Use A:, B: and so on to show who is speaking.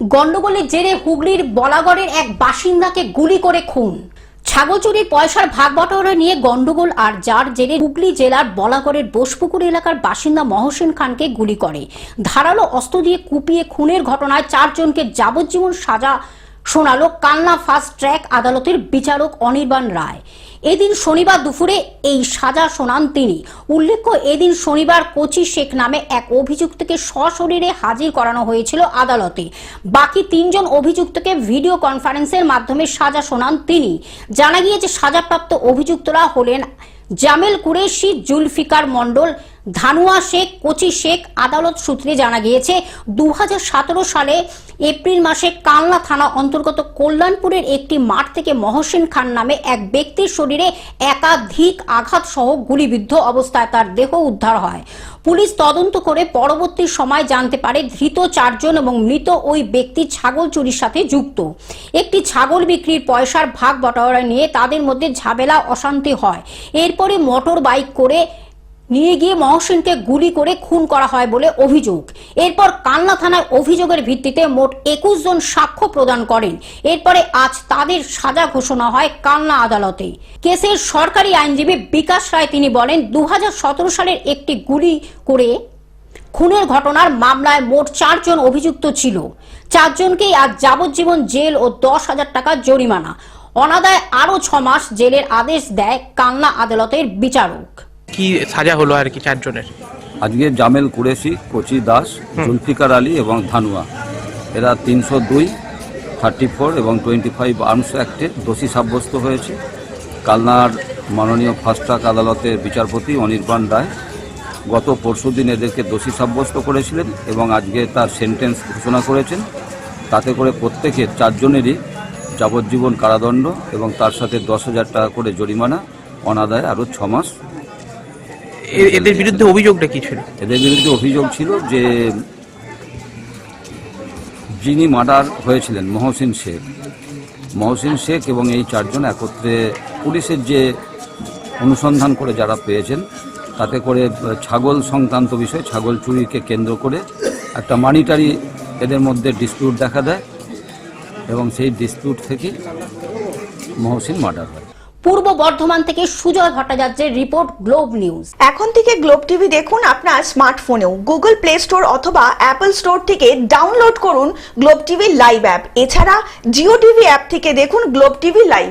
A: গন্ডগোলের জেরে হুগলির বলাগড়ের এক বাসিন্দাকে গুলি করে খুন। ছাগল চুরির পয়সার ভাগ বটোয়ারা নিয়ে গন্ডগোল আর যার জেরে হুগলি জেলার বলাগড়ের বোসপুকুর এলাকার বাসিন্দা মহসিন খানকে গুলি করে ধারালো অস্ত্র দিয়ে কুপিয়ে খুনের ঘটনায় 4 জনকে যাবজ্জীবন সাজা শোনালো কালনা ফাস্ট ট্র্যাক আদালতের বিচারক অনির্বাণ রায়। এদিন শনিবার দুপুরে এই সাজা শোনান তিনি। উল্লেখ্য, এদিন শনিবার কোচি শেখ নামে এক অভিযুক্তকে সশরীরে হাজির করানো হয়েছিল আদালতে। বাকি 3 জন অভিযুক্তকে ভিডিও কনফারেন্সের মাধ্যমে সাজা শোনান তিনি। জানা গিয়েছে সাজাপ্রাপ্ত অভিযুক্তরা হলেন জামেল কুরেশি, জুলফিকার মণ্ডল, ধানুয়া শেখ, কোচি শেখ। আদালত সূত্রে জানা গিয়েছে 2017 সালে এপ্রিল মাসে কালনা থানা অন্তর্গত কল্যাণপুরের একটি মাঠ থেকে মহসিন খান নামে এক ব্যক্তির শরীরে একাধিক আঘাত সহ গুলিবিদ্ধ অবস্থায় তার দেহ উদ্ধার হয়। পুলিশ তদন্ত করে পরবর্তী সময় জানতে পারে ধৃত 4 জন এবং মৃত ওই ব্যক্তি ছাগল চুরির সাথে যুক্ত। একটি ছাগল বিক্রির পয়সার ভাগ বটোয়ারা নিয়ে তাদের মধ্যে ঝামেলা অশান্তি হয়। এরপরে মোটর বাইক করে নিয়ে গিয়ে মহসিনকে গুলি করে খুন করা হয় বলে অভিযোগ। এরপর কালনা থানায় অভিযোগের ভিত্তিতে মোট 21 জন সাক্ষ্য প্রদান করেন। এরপরে আজ তাদের সাজা ঘোষণা হয় কালনা আদালতে। কেসের সরকারি আইনজীবী বিকাশ রায় তিনি বলেন, 2017 সালের একটি গুলি করে খুনের ঘটনার মামলায় মোট 4 জন অভিযুক্ত ছিল। 4 জনকেই আজ যাবজ্জীবন জেল ও 10,000 টাকা জরিমানা, অনাদায়ে আরো 6 মাস জেলের আদেশ দেয় কালনা আদালতের বিচারক।
B: কি সাজা হলো আর কি 4 জনের?
C: আজকে জামেল কুরেশি, কোচি দাস, জুলফিকার আলী এবং ধানুয়া, এরা 302, 34 এবং 25 আর্মস অ্যাক্টে দোষী সাব্যস্ত হয়েছে। কালনার মাননীয় ফাস্ট ট্র্যাক আদালতের বিচারপতি অনির্বাণ রায় গত পরশুদিন এদেরকে দোষী সাব্যস্ত করেছিলেন এবং আজকে তার সেন্টেন্স ঘোষণা করেছেন। তাতে করে প্রত্যেকের 4 জনেরই যাবজ্জীবন কারাদণ্ড এবং তার সাথে 10,000 টাকা করে জরিমানা, অনাদায়ে আরও 6 মাস।
B: এদের বিরুদ্ধে অভিযোগটা কি ছিল?
C: এদের বিরুদ্ধে অভিযোগ ছিল যে যিনি মার্ডার হয়েছিলেন মহসিন শেখ এবং এই 4 জন একত্রে পুলিশের যে অনুসন্ধান করে যারা পেয়েছেন তাতে করে ছাগল সংক্রান্ত বিষয়, ছাগল চুরিকে কেন্দ্র করে একটা মানিটারি এদের মধ্যে ডিসপিউট দেখা দেয় এবং সেই ডিসপিউট থেকে মহসিন মার্ডার হয়।
A: পূর্ব বর্ধমান থেকে সুজয় ভট্টাচার্যের রিপোর্ট, গ্লোব নিউজ।
D: এখন থেকে গ্লোব টিভি দেখুন আপনার স্মার্টফোনেও। গুগল প্লে স্টোর অথবা অ্যাপল স্টোর থেকে ডাউনলোড করুন গ্লোব টিভি লাইভ অ্যাপ। এছাড়া জিও টিভি অ্যাপ থেকে দেখুন গ্লোব টিভি লাইভ।